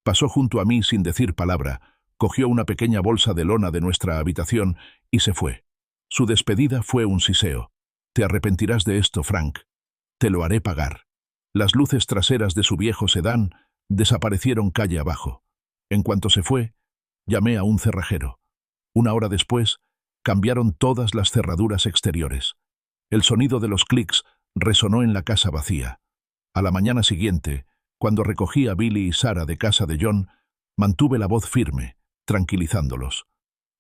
Pasó junto a mí sin decir palabra, cogió una pequeña bolsa de lona de nuestra habitación y se fue. Su despedida fue un siseo. «Te arrepentirás de esto, Frank. Te lo haré pagar». Las luces traseras de su viejo sedán desaparecieron calle abajo. En cuanto se fue, llamé a un cerrajero. 1 hora después, cambiaron todas las cerraduras exteriores. El sonido de los clics resonó en la casa vacía. A la mañana siguiente, cuando recogí a Billy y Sarah de casa de John, mantuve la voz firme, tranquilizándolos.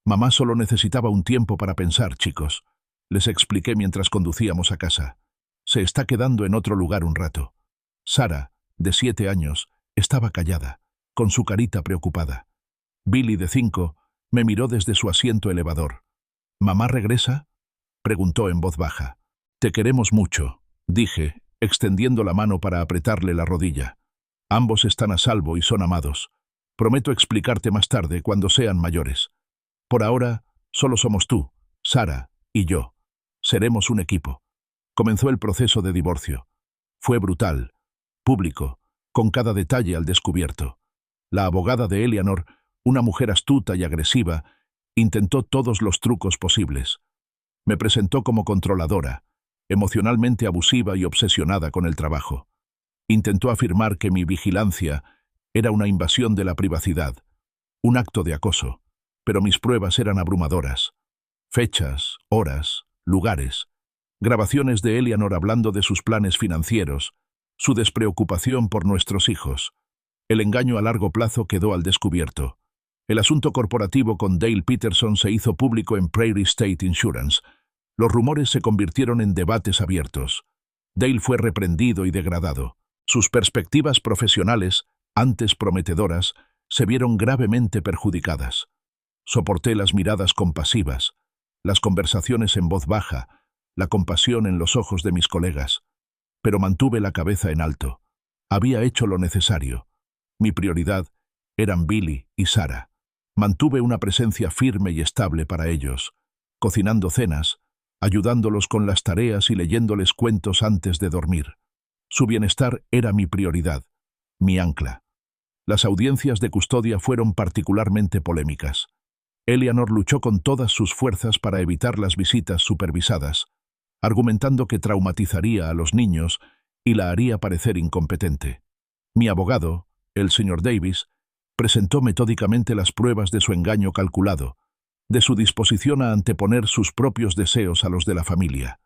«Mamá solo necesitaba un tiempo para pensar, chicos», les expliqué mientras conducíamos a casa. «Se está quedando en otro lugar un rato». Sarah, de 7 años, estaba callada, con su carita preocupada. Billy, de 5, me miró desde su asiento elevador. «¿Mamá regresa?», preguntó en voz baja. «Te queremos mucho», dije, extendiendo la mano para apretarle la rodilla. «Ambos están a salvo y son amados. Prometo explicarte más tarde, cuando sean mayores. Por ahora, solo somos tú, Sarah y yo. Seremos un equipo». Comenzó el proceso de divorcio. Fue brutal, público, con cada detalle al descubierto. La abogada de Eleanor, una mujer astuta y agresiva, intentó todos los trucos posibles. Me presentó como controladora, emocionalmente abusiva y obsesionada con el trabajo. Intentó afirmar que mi vigilancia era una invasión de la privacidad, un acto de acoso, pero mis pruebas eran abrumadoras. Fechas, horas, lugares, grabaciones de Eleanor hablando de sus planes financieros, su despreocupación por nuestros hijos. El engaño a largo plazo quedó al descubierto. El asunto corporativo con Dale Peterson se hizo público en Prairie State Insurance. Los rumores se convirtieron en debates abiertos. Dale fue reprendido y degradado. Sus perspectivas profesionales, antes prometedoras, se vieron gravemente perjudicadas. Soporté las miradas compasivas, las conversaciones en voz baja, la compasión en los ojos de mis colegas, pero mantuve la cabeza en alto. Había hecho lo necesario. Mi prioridad eran Billy y Sarah. Mantuve una presencia firme y estable para ellos, cocinando cenas, ayudándolos con las tareas y leyéndoles cuentos antes de dormir. Su bienestar era mi prioridad, mi ancla. Las audiencias de custodia fueron particularmente polémicas. Eleanor luchó con todas sus fuerzas para evitar las visitas supervisadas, argumentando que traumatizaría a los niños y la haría parecer incompetente. Mi abogado, el señor Davis, presentó metódicamente las pruebas de su engaño calculado, de su disposición a anteponer sus propios deseos a los de la familia.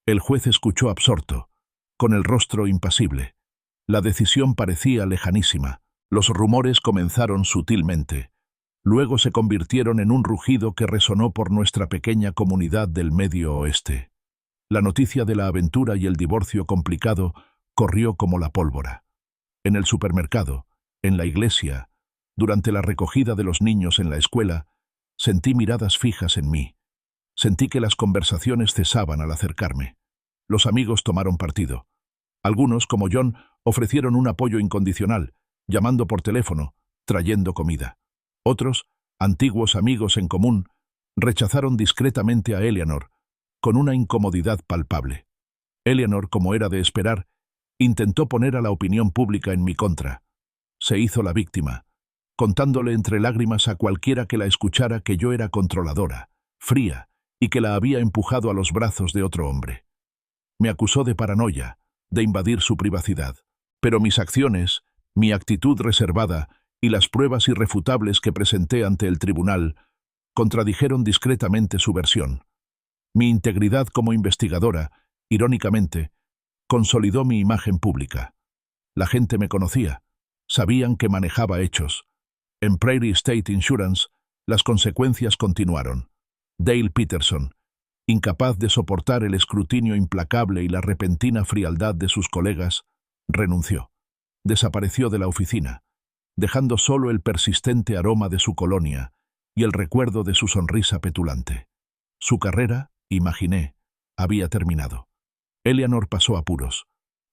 El juez escuchó absorto, con el rostro impasible. La decisión parecía lejanísima. Los rumores comenzaron sutilmente. Luego se convirtieron en un rugido que resonó por nuestra pequeña comunidad del Medio Oeste. La noticia de la aventura y el divorcio complicado corrió como la pólvora. En el supermercado, en la iglesia, durante la recogida de los niños en la escuela, sentí miradas fijas en mí. Sentí que las conversaciones cesaban al acercarme. Los amigos tomaron partido. Algunos, como John, ofrecieron un apoyo incondicional, llamando por teléfono, trayendo comida. Otros, antiguos amigos en común, rechazaron discretamente a Eleanor, con una incomodidad palpable. Eleanor, como era de esperar, intentó poner a la opinión pública en mi contra. Se hizo la víctima, contándole entre lágrimas a cualquiera que la escuchara que yo era controladora, fría y que la había empujado a los brazos de otro hombre. Me acusó de paranoia, de invadir su privacidad, pero mis acciones, mi actitud reservada y las pruebas irrefutables que presenté ante el tribunal contradijeron discretamente su versión. Mi integridad como investigadora, irónicamente, consolidó mi imagen pública. La gente me conocía, sabían que manejaba hechos. En Prairie State Insurance, las consecuencias continuaron. Dale Peterson, incapaz de soportar el escrutinio implacable y la repentina frialdad de sus colegas, renunció. Desapareció de la oficina, dejando solo el persistente aroma de su colonia y el recuerdo de su sonrisa petulante. Su carrera, imaginé, había terminado. Eleanor pasó apuros.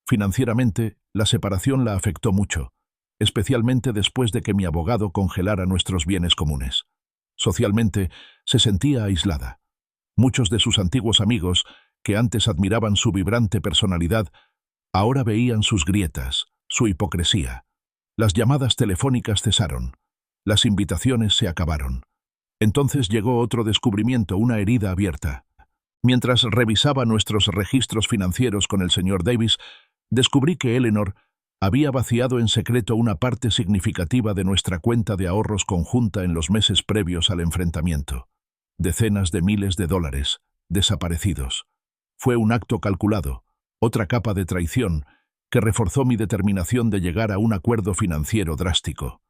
Financieramente, la separación la afectó mucho, especialmente después de que mi abogado congelara nuestros bienes comunes. Socialmente, se sentía aislada. Muchos de sus antiguos amigos, que antes admiraban su vibrante personalidad, ahora veían sus grietas, su hipocresía. Las llamadas telefónicas cesaron. Las invitaciones se acabaron. Entonces llegó otro descubrimiento, una herida abierta. Mientras revisaba nuestros registros financieros con el señor Davis, descubrí que Eleanor había vaciado en secreto una parte significativa de nuestra cuenta de ahorros conjunta en los meses previos al enfrentamiento. Decenas de miles de dólares, desaparecidos. Fue un acto calculado, otra capa de traición, que reforzó mi determinación de llegar a un acuerdo financiero drástico.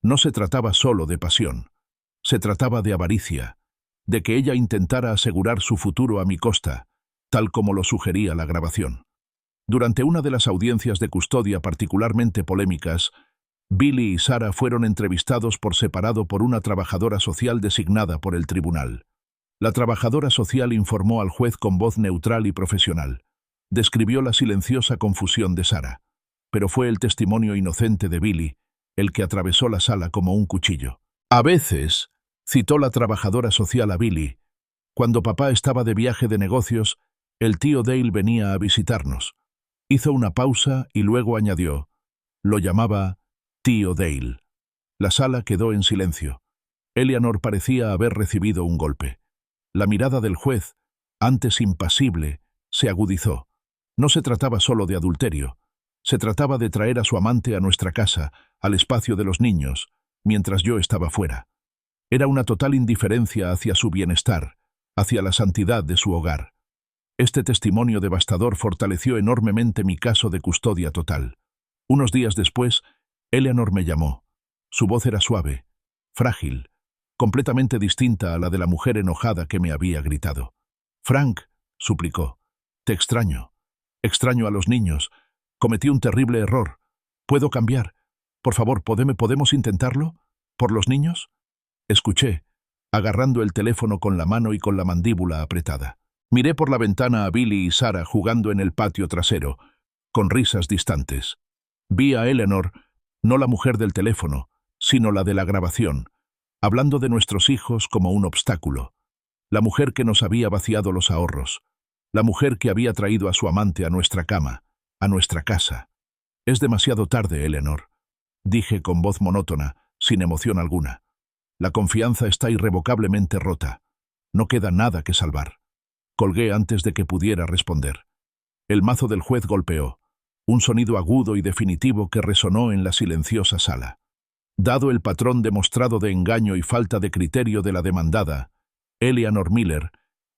No se trataba solo de pasión. Se trataba de avaricia, de que ella intentara asegurar su futuro a mi costa, tal como lo sugería la grabación. Durante una de las audiencias de custodia particularmente polémicas, Billy y Sarah fueron entrevistados por separado por una trabajadora social designada por el tribunal. La trabajadora social informó al juez con voz neutral y profesional. Describió la silenciosa confusión de Sarah, pero fue el testimonio inocente de Billy el que atravesó la sala como un cuchillo. A veces, citó la trabajadora social a Billy, cuando papá estaba de viaje de negocios, el tío Dale venía a visitarnos. Hizo una pausa y luego añadió, lo llamaba tío Dale. La sala quedó en silencio. Eleanor parecía haber recibido un golpe. La mirada del juez, antes impasible, se agudizó. No se trataba solo de adulterio. Se trataba de traer a su amante a nuestra casa, al espacio de los niños, mientras yo estaba fuera. Era una total indiferencia hacia su bienestar, hacia la santidad de su hogar. Este testimonio devastador fortaleció enormemente mi caso de custodia total. Unos días después, Eleanor me llamó. Su voz era suave, frágil, completamente distinta a la de la mujer enojada que me había gritado. «Frank», suplicó, «te extraño. Extraño a los niños. Cometí un terrible error. ¿Puedo cambiar? Por favor, ¿podemos intentarlo? ¿Por los niños?» Escuché, agarrando el teléfono con la mano y con la mandíbula apretada. Miré por la ventana a Billy y Sarah jugando en el patio trasero, con risas distantes. Vi a Eleanor, no la mujer del teléfono, sino la de la grabación, hablando de nuestros hijos como un obstáculo. La mujer que nos había vaciado los ahorros. La mujer que había traído a su amante a nuestra cama, a nuestra casa. «Es demasiado tarde, Eleanor», dije con voz monótona, sin emoción alguna. «La confianza está irrevocablemente rota. No queda nada que salvar». Colgué antes de que pudiera responder. El mazo del juez golpeó, un sonido agudo y definitivo que resonó en la silenciosa sala. Dado el patrón demostrado de engaño y falta de criterio de la demandada, Eleanor Miller,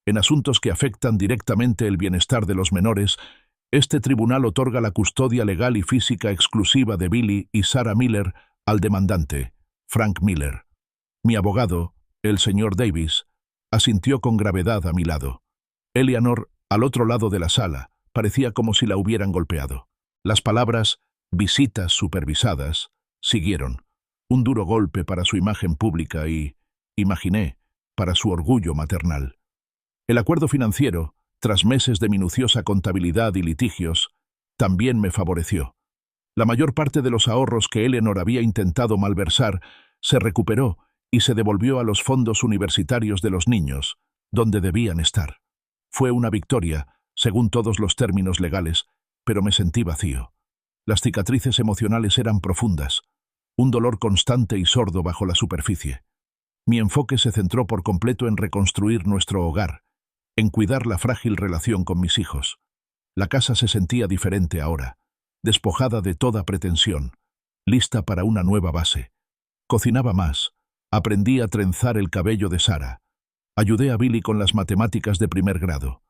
en asuntos que afectan directamente el bienestar de los menores, este tribunal otorga la custodia legal y física exclusiva de Billy y Sarah Miller al demandante, Frank Miller. Mi abogado, el señor Davis, asintió con gravedad a mi lado. Eleanor, al otro lado de la sala, parecía como si la hubieran golpeado. Las palabras «visitas supervisadas» siguieron. Un duro golpe para su imagen pública y, imaginé, para su orgullo maternal. El acuerdo financiero, tras meses de minuciosa contabilidad y litigios, también me favoreció. La mayor parte de los ahorros que Eleanor había intentado malversar se recuperó y se devolvió a los fondos universitarios de los niños, donde debían estar. Fue una victoria, según todos los términos legales, pero me sentí vacío. Las cicatrices emocionales eran profundas, un dolor constante y sordo bajo la superficie. Mi enfoque se centró por completo en reconstruir nuestro hogar, en cuidar la frágil relación con mis hijos. La casa se sentía diferente ahora, despojada de toda pretensión, lista para una nueva base. Cocinaba más, aprendí a trenzar el cabello de Sara, ayudé a Billy con las matemáticas de primer grado.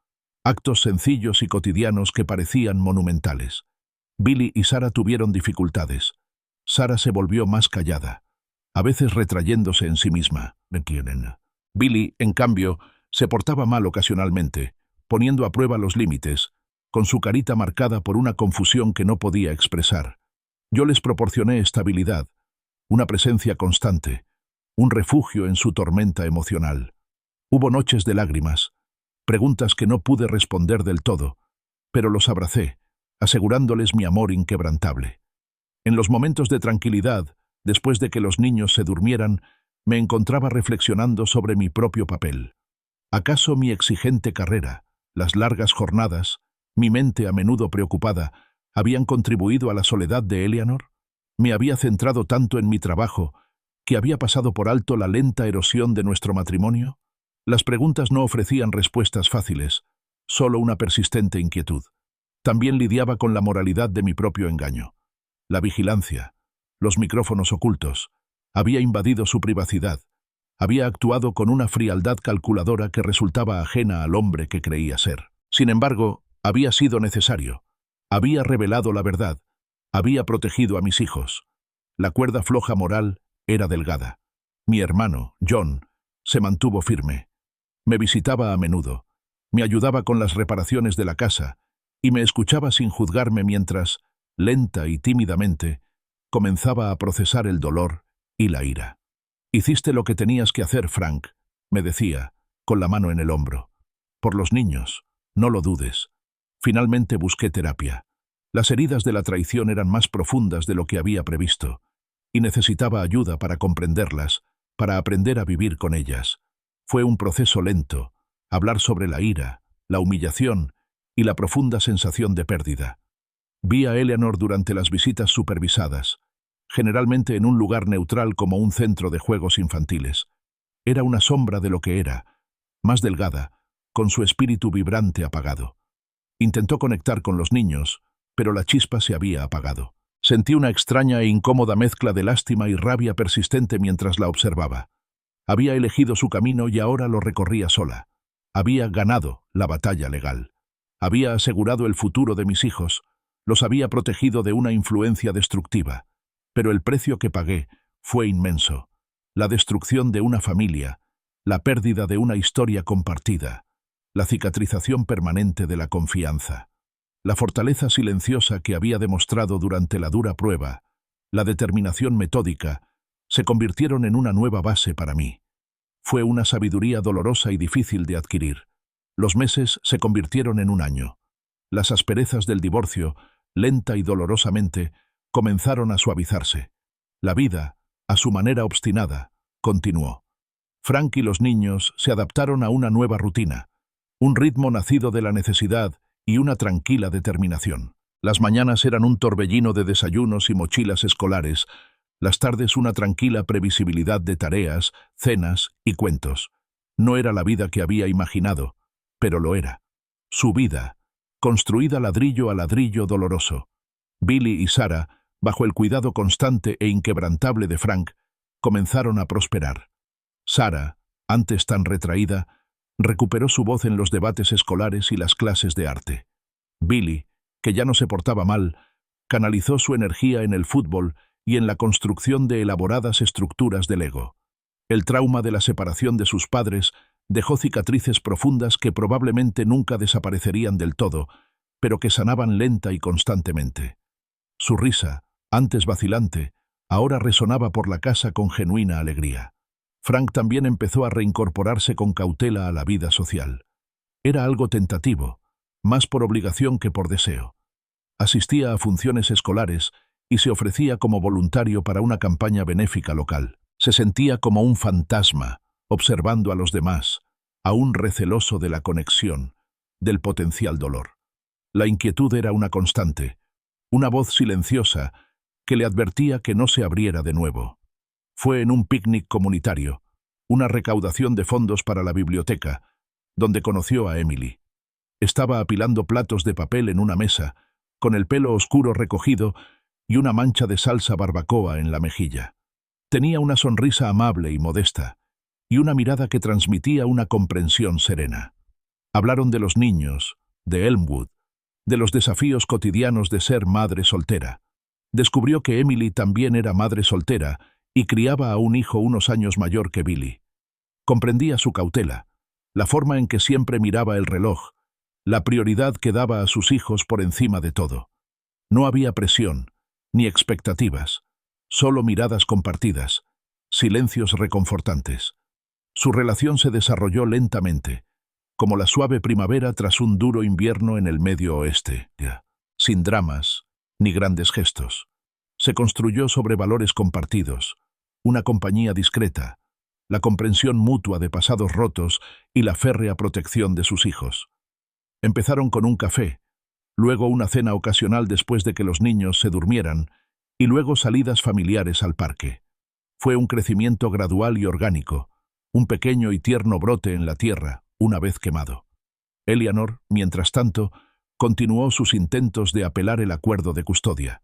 Actos sencillos y cotidianos que parecían monumentales. Billy y Sara tuvieron dificultades. Sara se volvió más callada, a veces retrayéndose en sí misma. Billy, en cambio, se portaba mal ocasionalmente, poniendo a prueba los límites, con su carita marcada por una confusión que no podía expresar. Yo les proporcioné estabilidad, una presencia constante, un refugio en su tormenta emocional. Hubo noches de lágrimas, preguntas que no pude responder del todo, pero los abracé, asegurándoles mi amor inquebrantable. En los momentos de tranquilidad, después de que los niños se durmieran, me encontraba reflexionando sobre mi propio papel. ¿Acaso mi exigente carrera, las largas jornadas, mi mente a menudo preocupada, habían contribuido a la soledad de Eleanor? Me había centrado tanto en mi trabajo que había pasado por alto la lenta erosión de nuestro matrimonio. Las preguntas no ofrecían respuestas fáciles, solo una persistente inquietud. También lidiaba con la moralidad de mi propio engaño. La vigilancia, los micrófonos ocultos, había invadido su privacidad. Había actuado con una frialdad calculadora que resultaba ajena al hombre que creía ser. Sin embargo, había sido necesario. Había revelado la verdad. Había protegido a mis hijos. La cuerda floja moral era delgada. Mi hermano, John, se mantuvo firme. Me visitaba a menudo. Me ayudaba con las reparaciones de la casa y me escuchaba sin juzgarme mientras, lenta y tímidamente, comenzaba a procesar el dolor y la ira. «Hiciste lo que tenías que hacer, Frank», me decía, con la mano en el hombro. «Por los niños, no lo dudes». Finalmente busqué terapia. Las heridas de la traición eran más profundas de lo que había previsto, y necesitaba ayuda para comprenderlas, para aprender a vivir con ellas. Fue un proceso lento, hablar sobre la ira, la humillación y la profunda sensación de pérdida. Vi a Eleanor durante las visitas supervisadas, generalmente en un lugar neutral como un centro de juegos infantiles. Era una sombra de lo que era, más delgada, con su espíritu vibrante apagado. Intentó conectar con los niños, pero la chispa se había apagado. Sentí una extraña e incómoda mezcla de lástima y rabia persistente mientras la observaba. Había elegido su camino y ahora lo recorría sola. Había ganado la batalla legal. Había asegurado el futuro de mis hijos. Los había protegido de una influencia destructiva. Pero el precio que pagué fue inmenso. La destrucción de una familia, la pérdida de una historia compartida, la cicatrización permanente de la confianza, la fortaleza silenciosa que había demostrado durante la dura prueba, la determinación metódica, se convirtieron en una nueva base para mí. Fue una sabiduría dolorosa y difícil de adquirir. Los meses se convirtieron en un año. Las asperezas del divorcio, lenta y dolorosamente, comenzaron a suavizarse. La vida, a su manera obstinada, continuó. Frank y los niños se adaptaron a una nueva rutina, un ritmo nacido de la necesidad y una tranquila determinación. Las mañanas eran un torbellino de desayunos y mochilas escolares, las tardes una tranquila previsibilidad de tareas, cenas y cuentos. No era la vida que había imaginado, pero lo era. Su vida, construida ladrillo a ladrillo doloroso. Billy y Sara, bajo el cuidado constante e inquebrantable de Frank, comenzaron a prosperar. Sara, antes tan retraída, recuperó su voz en los debates escolares y las clases de arte. Billy, que ya no se portaba mal, canalizó su energía en el fútbol y en la construcción de elaboradas estructuras de Lego. El trauma de la separación de sus padres dejó cicatrices profundas que probablemente nunca desaparecerían del todo, pero que sanaban lenta y constantemente. Su risa, antes vacilante, ahora resonaba por la casa con genuina alegría. Frank también empezó a reincorporarse con cautela a la vida social. Era algo tentativo, más por obligación que por deseo. Asistía a funciones escolares y se ofrecía como voluntario para una campaña benéfica local. Se sentía como un fantasma, observando a los demás, aún receloso de la conexión, del potencial dolor. La inquietud era una constante, una voz silenciosa que le advertía que no se abriera de nuevo. Fue en un picnic comunitario, una recaudación de fondos para la biblioteca, donde conoció a Emily. Estaba apilando platos de papel en una mesa, con el pelo oscuro recogido y una mancha de salsa barbacoa en la mejilla. Tenía una sonrisa amable y modesta, y una mirada que transmitía una comprensión serena. Hablaron de los niños, de Elmwood, de los desafíos cotidianos de ser madre soltera. Descubrió que Emily también era madre soltera y criaba a un hijo unos años mayor que Billy. Comprendía su cautela, la forma en que siempre miraba el reloj, la prioridad que daba a sus hijos por encima de todo. No había presión, ni expectativas, solo miradas compartidas, silencios reconfortantes. Su relación se desarrolló lentamente, como la suave primavera tras un duro invierno en el Medio Oeste, sin dramas ni grandes gestos. Se construyó sobre valores compartidos, una compañía discreta, la comprensión mutua de pasados rotos y la férrea protección de sus hijos. Empezaron con un café, luego una cena ocasional después de que los niños se durmieran, y luego salidas familiares al parque. Fue un crecimiento gradual y orgánico, un pequeño y tierno brote en la tierra, una vez quemado. Eleanor, mientras tanto, continuó sus intentos de apelar el acuerdo de custodia.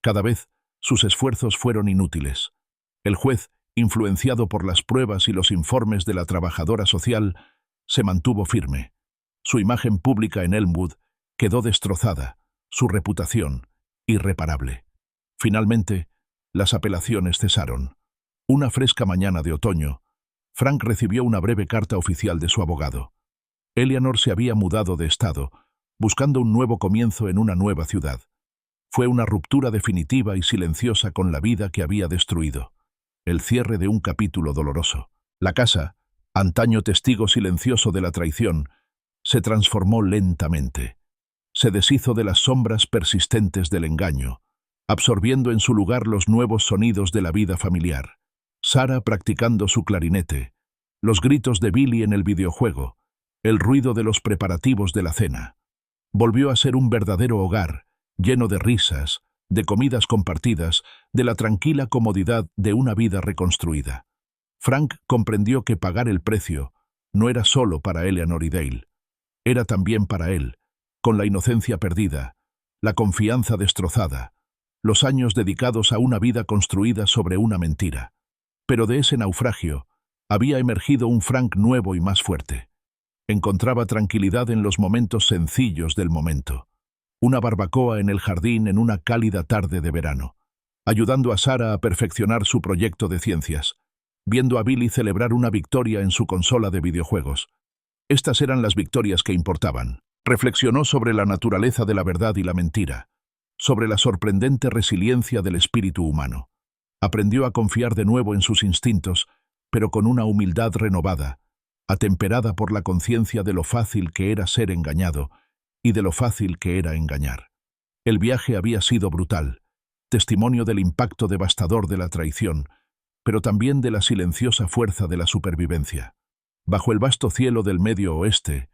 Cada vez, sus esfuerzos fueron inútiles. El juez, influenciado por las pruebas y los informes de la trabajadora social, se mantuvo firme. Su imagen pública en Elmwood quedó destrozada, su reputación irreparable. Finalmente, las apelaciones cesaron. Una fresca mañana de otoño, Frank recibió una breve carta oficial de su abogado. Eleanor se había mudado de estado, buscando un nuevo comienzo en una nueva ciudad. Fue una ruptura definitiva y silenciosa con la vida que había destruido. El cierre de un capítulo doloroso. La casa, antaño testigo silencioso de la traición, se transformó lentamente. Se deshizo de las sombras persistentes del engaño, absorbiendo en su lugar los nuevos sonidos de la vida familiar. Sarah practicando su clarinete, los gritos de Billy en el videojuego, el ruido de los preparativos de la cena. Volvió a ser un verdadero hogar, lleno de risas, de comidas compartidas, de la tranquila comodidad de una vida reconstruida. Frank comprendió que pagar el precio no era solo para Eleanor y Dale. Era también para él, con la inocencia perdida, la confianza destrozada, los años dedicados a una vida construida sobre una mentira. Pero de ese naufragio había emergido un Frank nuevo y más fuerte. Encontraba tranquilidad en los momentos sencillos del momento. Una barbacoa en el jardín en una cálida tarde de verano, ayudando a Sarah a perfeccionar su proyecto de ciencias, viendo a Billy celebrar una victoria en su consola de videojuegos. Estas eran las victorias que importaban. Reflexionó sobre la naturaleza de la verdad y la mentira, sobre la sorprendente resiliencia del espíritu humano. Aprendió a confiar de nuevo en sus instintos, pero con una humildad renovada, atemperada por la conciencia de lo fácil que era ser engañado y de lo fácil que era engañar. El viaje había sido brutal, testimonio del impacto devastador de la traición, pero también de la silenciosa fuerza de la supervivencia. Bajo el vasto cielo del Medio Oeste,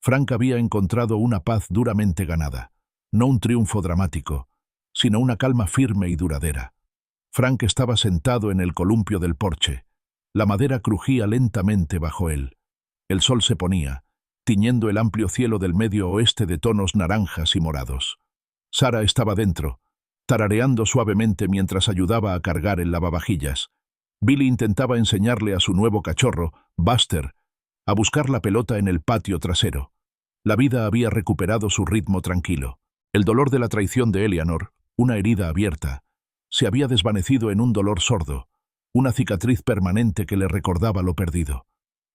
Frank había encontrado una paz duramente ganada, no un triunfo dramático, sino una calma firme y duradera. Frank estaba sentado en el columpio del porche. La madera crujía lentamente bajo él. El sol se ponía, tiñendo el amplio cielo del Medio Oeste de tonos naranjas y morados. Sarah estaba dentro, tarareando suavemente mientras ayudaba a cargar el lavavajillas. Billy intentaba enseñarle a su nuevo cachorro, Buster, a buscar la pelota en el patio trasero. La vida había recuperado su ritmo tranquilo. El dolor de la traición de Eleanor, una herida abierta, se había desvanecido en un dolor sordo, una cicatriz permanente que le recordaba lo perdido.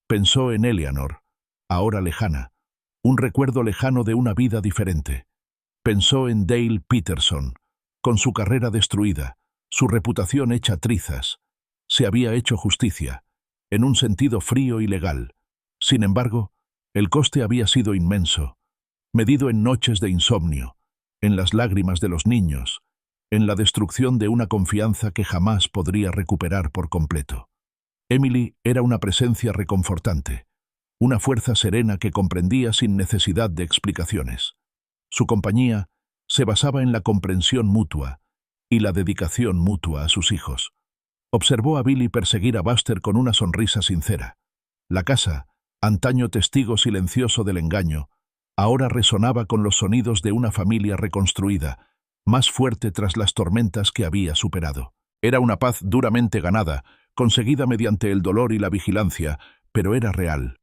Pensó en Eleanor, ahora lejana, un recuerdo lejano de una vida diferente. Pensó en Dale Peterson, con su carrera destruida, su reputación hecha trizas. Se había hecho justicia, en un sentido frío y legal. Sin embargo, el coste había sido inmenso, medido en noches de insomnio, en las lágrimas de los niños, en la destrucción de una confianza que jamás podría recuperar por completo. Emily era una presencia reconfortante, una fuerza serena que comprendía sin necesidad de explicaciones. Su compañía se basaba en la comprensión mutua y la dedicación mutua a sus hijos. Observó a Billy perseguir a Buster con una sonrisa sincera. La casa, Antaño testigo silencioso del engaño, ahora resonaba con los sonidos de una familia reconstruida, más fuerte tras las tormentas que había superado. Era una paz duramente ganada, conseguida mediante el dolor y la vigilancia, pero era real.